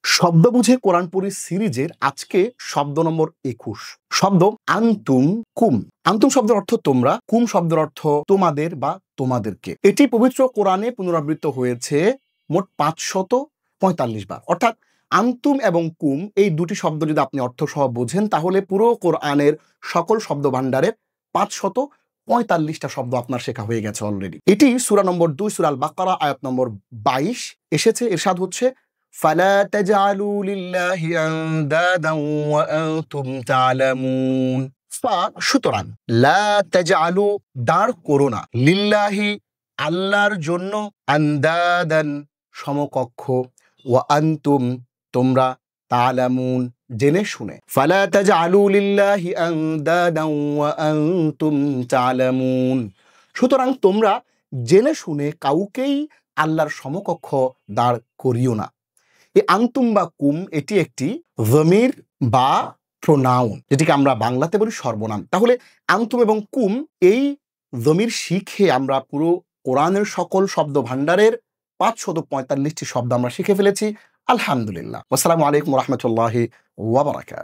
শব্দ বুঝে কোরআন পড়ি সিরিজের আজকে শব্দ নম্বর ২১। শব্দ আনতুম কুম। আনতুম শব্দের অর্থ তোমরা, কুম শব্দের অর্থ তোমাদের বা তোমাদেরকে। এটি পবিত্র কোরআনে পুনরাবৃত্ত হয়েছে মোট ৫৪৫ বার। অর্থাৎ আনতুম এবং কুম এই দুটি শব্দ যদি আপনি অর্থ সহ বোঝেন তাহলে পুরো কোরআনের সকল শব্দ ভাণ্ডারের ৫৪৫টা শব্দ আপনার শেখা হয়ে গেছে অলরেডি। এটি সূরা নম্বর ২ সূরা আল বাকারা আয়াত নম্বর ২২ এসেছে। ইরশাদ হচ্ছে ফালা তাজআলু লিল্লাহি আনদাদান ওয়া আনতুম তা'লামুন। সুতরাং লা তাজআলু দাঁড় করো না, লিল্লাহি আল্লাহর জন্য, আনদাদান সমকক্ষ, ওয়া আনতুম তোমরা, তা'লামুন জেনে শুনে। ফালা তাজআলু লিল্লাহি আনদাদান ওয়া আনতুম তা'লামুন। সুতরাং তোমরা জেনে শুনে কাউকেই আল্লাহর সমকক্ষ দাঁড় করিও না। এই আনতুম বা কুম এটি একটি যমির বা প্রোনাউন, যেটিকে আমরা বাংলাতে বলি সর্বনাম। তাহলে আনতুম এবং কুম এই যমির শিখে আমরা পুরো কোরআনের সকল শব্দ ভাণ্ডারের ৫৪৫টি শব্দ আমরা শিখে ফেলেছি। আলহামদুলিল্লাহ। আসসালামু আলাইকুম ওয়া রাহমাতুল্লাহি ওয়া বারাকাতুহু।